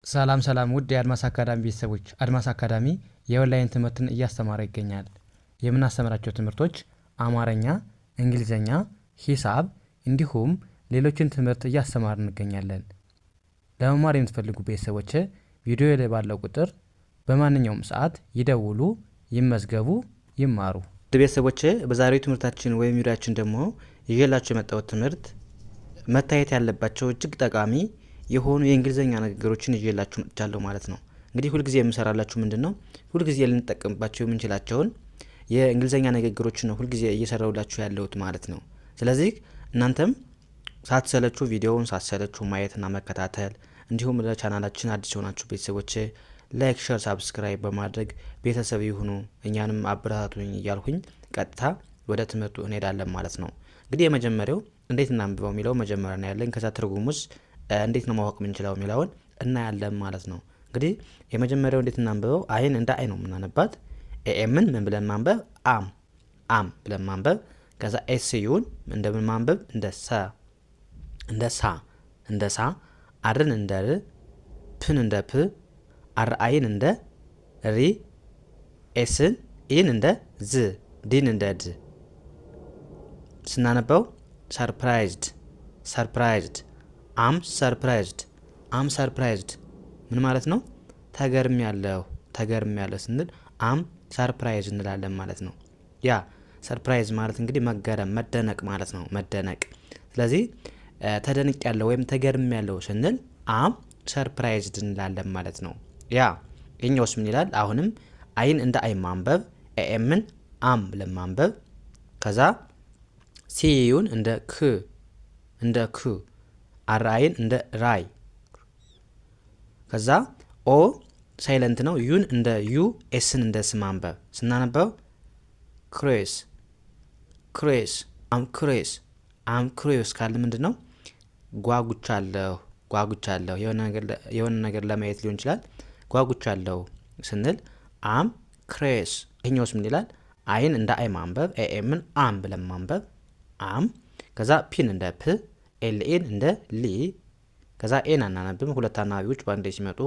ሰላም ውድ የአድማስ አካዳሚ ቤተሰቦች፣ አድማስ አካዳሚ የኦንላይን ትምህርትን እያስተማረ ይገኛል። የምናስተምራቸው ትምህርቶች አማርኛ፣ እንግሊዘኛ፣ ሂሳብ እንዲሁም ሌሎችን ትምህርት እያስተማር እንገኛለን። ለመማር የምትፈልጉ ቤተሰቦች ቪዲዮ ላይ ባለው ቁጥር በማንኛውም ሰዓት ይደውሉ፣ ይመዝገቡ፣ ይማሩ። ቤተሰቦች በዛሬው ትምህርታችን ወይም ቪዲዮአችን ደግሞ ይዤላችሁ የመጣሁት ትምህርት መታየት ያለባቸው እጅግ ጠቃሚ የሆኑ የእንግሊዘኛ ንግግሮችን ይዤላችሁ መጥቻለሁ ማለት ነው። እንግዲህ ሁልጊዜ የምሰራላችሁ ምንድነው ሁልጊዜ ልንጠቀምባቸው የምንችላቸውን የእንግሊዘኛ ንግግሮችን ነው ሁልጊዜ እየሰራሁላችሁ ያለሁት ማለት ነው። ስለዚህ እናንተም ሳትሰለቹ ቪዲዮውን ሳትሰለቹ ማየትና መከታተል እንዲሁም ለቻናላችን አዲስ የሆናችሁ ቤተሰቦች ላይክ፣ ሼር፣ ሳብስክራይብ በማድረግ ቤተሰብ ይሁኑ፣ እኛንም አበረታቱኝ እያልኩኝ ቀጥታ ወደ ትምህርቱ እንሄዳለን ማለት ነው። እንግዲህ የመጀመሪያው እንዴት እናንብበው የሚለው መጀመሪያ ነው ያለን። ከዛ ትርጉሙስ እንዴት ነው ማወቅ የምንችለው የሚለውን እናያለን ማለት ነው። እንግዲህ የመጀመሪያው እንዴት እናንብበው፣ አይን እንደ አይ ነው የምናነባት። ኤኤምን ምን ብለን ማንበብ? አም ብለን ማንበብ። ከዛ ኤስዩን እንደምን ማንበብ? እንደ ሳ፣ አርን እንደ ር፣ ፕን እንደ ፕ፣ አርአይን እንደ ሪ፣ ኤስን ኢን እንደ ዝ፣ ዲን እንደ ድ ስናነበው ሰርፕራይዝድ አም ሰርፕራይዝድ ምን ማለት ነው? ተገርም ያለው ስንል አም ሰርፕራይዝ እንላለን ማለት ነው። ያ ሰርፕራይዝ ማለት እንግዲህ መገረም፣ መደነቅ ማለት ነው። መደነቅ። ስለዚህ ተደንቅ ያለው ወይም ተገርም ያለው ስንል አም ሰርፕራይዝድ እንላለን ማለት ነው። ያ የኛውስ ምን ይላል? አሁንም አይን እንደ አይ ማንበብ፣ ኤኤምን አም ለማንበብ። ከዛ ሲዩን እንደ ክ አርአይን እንደ ራይ። ከዛ ኦ ሳይለንት ነው። ዩን እንደ ዩ፣ ኤስን እንደ ስ ማንበብ። ስናነበው አም ክሬስ ካለ ምንድን ነው? ጓጉቻለሁ የሆነ ነገር ለማየት ሊሆን ይችላል። ጓጉቻለሁ ስንል አም ክሬስ። ይሄኛውስ ምን ይላል? አይን እንደ አይ ማንበብ፣ ኤኤምን አም ብለን ማንበብ አም። ከዛ ፒን እንደ ፕ፣ ኤልኤን እንደ ሊ። ከዛ ኤን አናነብም። ሁለት አናባቢዎች በአንድ ላይ ሲመጡ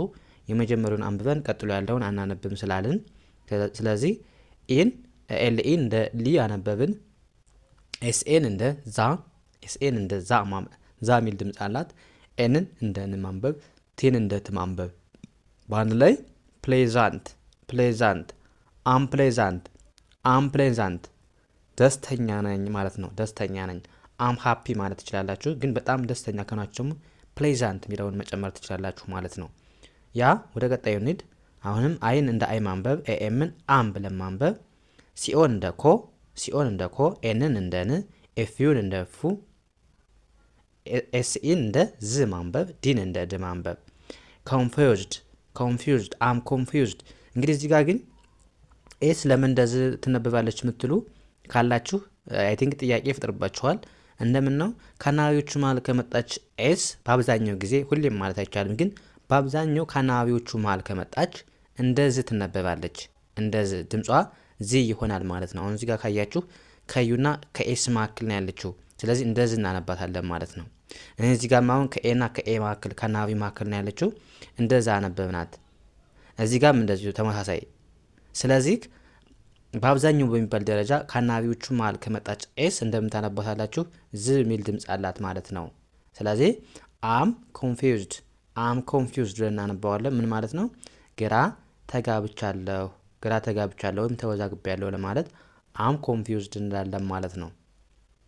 የመጀመሪያውን አንብበን ቀጥሎ ያለውን አናነብም ስላልን፣ ስለዚህ ኤን ኤልኤን እንደ ሊ አነበብን። ኤስኤን እንደ ዛ ሚል ድምፅ አላት። ኤንን እንደ ን ማንበብ፣ ቲን እንደ ት ማንበብ። በአንድ ላይ ፕሌዛንት አምፕሌዛንት ደስተኛ ነኝ ማለት ነው። ደስተኛ ነኝ። አም ሃፒ ማለት ትችላላችሁ፣ ግን በጣም ደስተኛ ከናችሁ ደግሞ ፕሌዛንት የሚለውን መጨመር ትችላላችሁ ማለት ነው። ያ ወደ ቀጣዩ እንሂድ። አሁንም አይን እንደ አይ ማንበብ፣ ኤኤምን አም ብለን ማንበብ። ሲኦን እንደ ኮ፣ ኤንን እንደ ን፣ ኤፍዩን እንደ ፉ፣ ኤስኢን እንደ ዝ ማንበብ፣ ዲን እንደ ድ ማንበብ። ኮንፊውዝድ አም ኮንፊውዝድ። እንግዲህ እዚህ ጋር ግን ኤስ ለምን እንደዚህ ትነበባለች የምትሉ ካላችሁ አይ ቲንክ ጥያቄ ይፈጥርባችኋል። እንደምን ነው ከአናባቢዎቹ መሀል ከመጣች ኤስ በአብዛኛው ጊዜ ሁሌም ማለት አይቻልም፣ ግን በአብዛኛው ከአናባቢዎቹ መሀል ከመጣች እንደዚህ ትነበባለች። እንደዚህ ድምጿ ዚ ይሆናል ማለት ነው። አሁን እዚህ ጋር ካያችሁ ከዩና ከኤስ መካከል ነው ያለችው፣ ስለዚህ እንደዚህ እናነባታለን ማለት ነው። እዚህ ጋር አሁን ከኤና ከኤ መካከል ከአናባቢ መካከል ነው ያለችው፣ እንደዛ አነበብናት። እዚህ ጋርም እንደዚሁ ተመሳሳይ። ስለዚህ በአብዛኛው በሚባል ደረጃ ከአናባቢዎቹ መሀል ከመጣች ኤስ እንደምታነባታላችሁ ዝ ሚል ድምፅ አላት ማለት ነው። ስለዚህ አም ኮንፊውዝድ ብለን እናነባዋለን። ምን ማለት ነው? ግራ ተጋብቻለሁ ወይም ተወዛግቤያለሁ ለማለት አም ኮንፊውዝድ እንላለን ማለት ነው።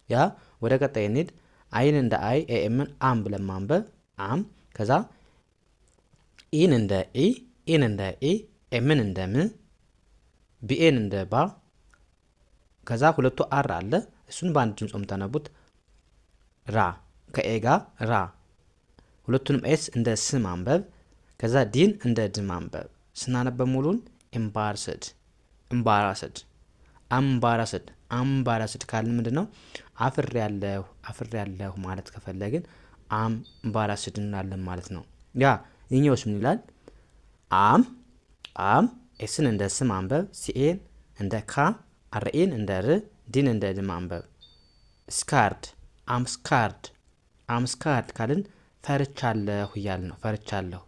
ያ ወደ ቀጣይ እንሂድ። አይን እንደ አይ፣ ኤኤምን አም ብለን ማንበብ አም። ከዛ ኢን እንደ ኢ፣ ኤምን እንደ ም፣ ቢኤን እንደ ባ። ከዛ ሁለቱ አር አለ፣ እሱን በአንድ ድምፅ የምታነቡት ራ፣ ከኤ ጋር ራ። ሁለቱንም ኤስ እንደ ስ ማንበብ። ከዛ ዲን እንደ ድ ማንበብ። ስናነበብ ሙሉን አምባራስድ ካልን ምንድን ነው? አፍሬያለሁ ማለት ከፈለግን አምባራስድ እንላለን ማለት ነው። ያ ይህኛውስ ምን ይላል? አም ኤስን እንደ ስ ማንበብ፣ ሲኤን እንደ ካ፣ አርኤን እንደ ር፣ ዲን እንደ ድ ማንበብ። አምስካርድ ካልን ፈርቻለሁ እያልን ነው።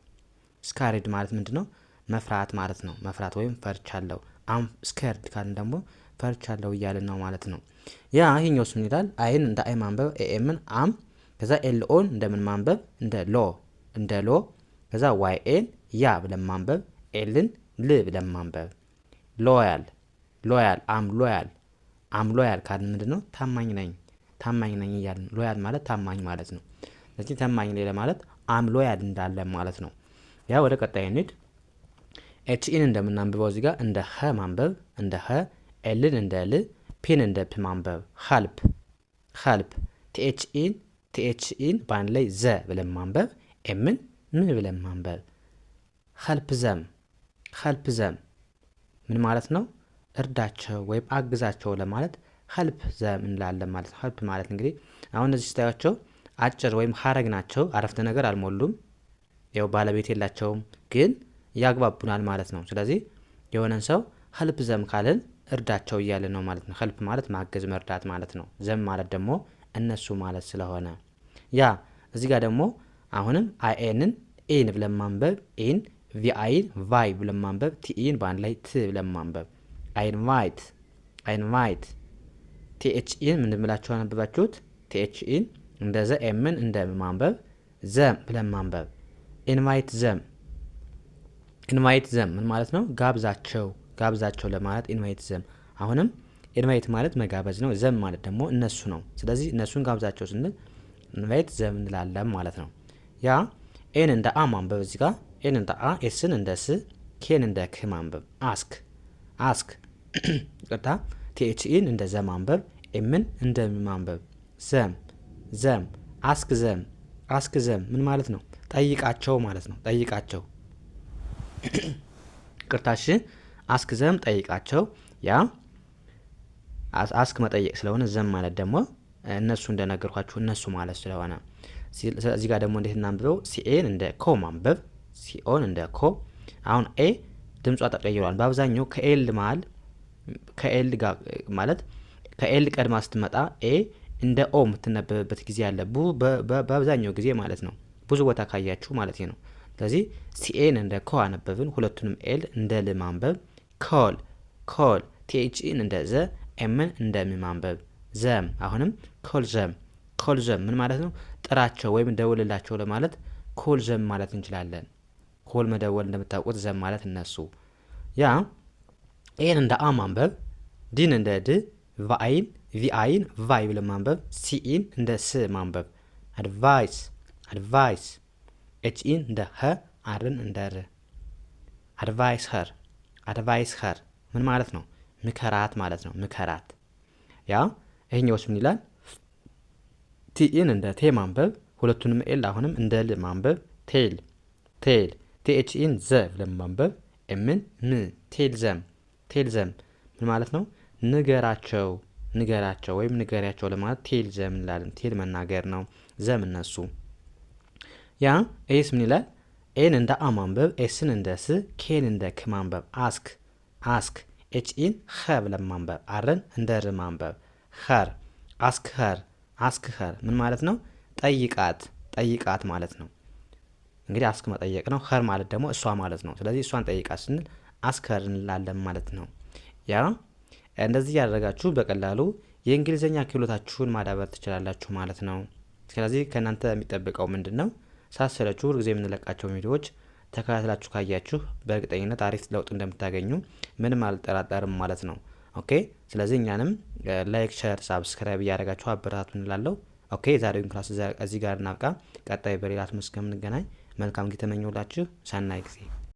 ስካሪድ ማለት ምንድነው? መፍራት ማለት ነው። መፍራት ወይም ፈርቻለሁ። አም ስከርድ ካልን ደግሞ ፈርቻለሁ እያልን ነው ማለት ነው። ያ ይሄኛውስ ምን ይላል? አይን እንደ አይ ማንበብ፣ ኤኤምን አም፣ ከዛ ኤልኦን እንደምን ማንበብ? እንደ ሎ፣ ከዛ ዋይኤን ያ ብለን ማንበብ፣ ኤልን ል ብለን ማንበብ። ሎያል አም ሎያል ካልን ምንድነው? ታማኝ ነኝ እያልን ሎያል ማለት ታማኝ ማለት ነው። ስለዚህ ታማኝ ነኝ ለማለት አም ሎያል እንዳለን ማለት ነው። ያ ወደ ቀጣይ እንሂድ። ኤችኢን እንደምናንብበው እዚህ ጋር እንደ ሀ ማንበብ፣ እንደ ሀ፣ ኤልን እንደ ል፣ ፒን እንደ ፕ ማንበብ። ሀልፕ ቲኤችኢን በአንድ ላይ ዘ ብለን ማንበብ፣ ኤምን ምን ብለን ማንበብ። ሀልፕ ዘም ምን ማለት ነው? እርዳቸው ወይም አግዛቸው ለማለት ሀልፕ ዘም እንላለን ማለት ነው። ሀልፕ ማለት እንግዲህ አሁን እነዚህ ስታያቸው አጭር ወይም ሀረግ ናቸው። አረፍተ ነገር አልሞሉም። ያው ባለቤት የላቸውም፣ ግን ያግባቡናል ማለት ነው። ስለዚህ የሆነን ሰው ሀልፕ ዘም ካልን እርዳቸው እያለን ነው ማለት ነው። ሀልፕ ማለት ማገዝ መርዳት ማለት ነው። ዘም ማለት ደግሞ እነሱ ማለት ስለሆነ ያ እዚህ ጋር ደግሞ አሁንም አይኤንን ኤን ብለን ማንበብ፣ ኤን ቪአይን ቫይ ብለን ማንበብ፣ ቲኢን በአንድ ላይ ት ብለን ማንበብ። አይንቫይት ቲኤችኢን ምን ብላችሁ አነበባችሁት? ቲኤችኢን እንደ ዘ፣ ኤምን እንደ ማንበብ፣ ዘም ብለን ማንበብ። ኢንቫይት ዘም ምን ማለት ነው? ጋብዛቸው ለማለት ኢንቫይት ዘም። አሁንም ኢንቫይት ማለት መጋበዝ ነው። ዘም ማለት ደግሞ እነሱ ነው። ስለዚህ እነሱን ጋብዛቸው ስንል ኢንቫይት ዘም እንላለን ማለት ነው። ያ ኤን እንደ አ ማንበብ እዚህ ጋር ኤን እንደ አ፣ ኤስን እንደ ስ፣ ኬን እንደ ክ ማንበብ። አስክ ቅርታ ቲኤችኢን እንደ ዘ ማንበብ፣ ኤምን እንደ ማንበብ። ዘም አስክ ዘም ምን ማለት ነው? ጠይቃቸው ማለት ነው። ጠይቃቸው ቅርታሽ አስክ ዘም ጠይቃቸው። ያ አስክ መጠየቅ ስለሆነ ዘም ማለት ደግሞ እነሱ እንደነገርኳችሁ እነሱ ማለት ስለሆነ እዚህ ጋር ደግሞ እንዴት እናንብበው? ሲኤን እንደ ኮ ማንበብ፣ ሲኦን እንደ ኮ። አሁን ኤ ድምጿ ተቀይሯል። በአብዛኛው ከኤል መሀል ከኤል ጋር ማለት ከኤል ቀድማ ስትመጣ ኤ እንደ ኦ የምትነበብበት ጊዜ አለ። በአብዛኛው ጊዜ ማለት ነው። ብዙ ቦታ ካያችሁ ማለት ነው። ስለዚህ ሲኤን እንደ ኮ አነበብን። ሁለቱንም ኤል እንደ ል ማንበብ። ኮል ቲኤችኢን እንደ ዘ፣ ኤምን እንደ ም ማንበብ። ዘም አሁንም ኮል ዘም ምን ማለት ነው? ጥራቸው ወይም ደውልላቸው ለማለት ኮል ዘም ማለት እንችላለን። ኮል መደወል እንደምታውቁት፣ ዘም ማለት እነሱ። ያ ኤን እንደ አ ማንበብ፣ ዲን እንደ ድ፣ ቪአይን ቫይ ብለን ማንበብ፣ ሲኢን እንደ ስ ማንበብ። አድቫይስ ኤችኢን እንደ ሀ፣ አርን እንደ ር። አድቫይስ ኸር ምን ማለት ነው? ምከራት ማለት ነው። ምከራት። ያ ይሄኛውስ ምን ይላል? ቲኢን እንደ ቴ ማንበብ፣ ሁለቱንም ኤል አሁንም እንደ ል ማንበብ። ቴል ቲኤችኢን ዘ ብለን ማንበብ፣ ኤምን ም። ቴል ዘም ምን ማለት ነው? ንገራቸው ወይም ንገሪያቸው ለማለት ቴል ዘም እንላለን። ቴል መናገር ነው። ዘም እነሱ። ያ ኤስ ምን ይላል? ኤን እንደ አ ማንበብ፣ ኤስን እንደ ስ፣ ኬን እንደ ክ ማንበብ። አስክ ኤችኢን ኸ ብለን ማንበብ፣ አርን እንደ ር ማንበብ። ኸር አስክ ኸር ምን ማለት ነው? ጠይቃት ማለት ነው። እንግዲህ አስክ መጠየቅ ነው። ኸር ማለት ደግሞ እሷ ማለት ነው። ስለዚህ እሷን ጠይቃት ስንል አስከር እንላለን ማለት ነው። ያ እንደዚህ ያደረጋችሁ በቀላሉ የእንግሊዝኛ ክህሎታችሁን ማዳበር ትችላላችሁ ማለት ነው። ስለዚህ ከእናንተ የሚጠብቀው ምንድን ነው? ሳሰለችሁ ሁልጊዜ የምንለቃቸው ቪዲዮዎች ተከታትላችሁ ካያችሁ በእርግጠኝነት አሪፍ ለውጥ እንደምታገኙ ምንም አልጠራጠርም ማለት ነው። ኦኬ። ስለዚህ እኛንም ላይክ፣ ሸር፣ ሳብስክራይብ እያደረጋችሁ አበረታቱ እንላለሁ። ኦኬ። የዛሬውን ክላስ እዚህ ጋር እናብቃ። ቀጣይ በሌላ ትምህርት እስከምንገናኝ መልካም ጊዜ ተመኘሁላችሁ። ሰናይ ጊዜ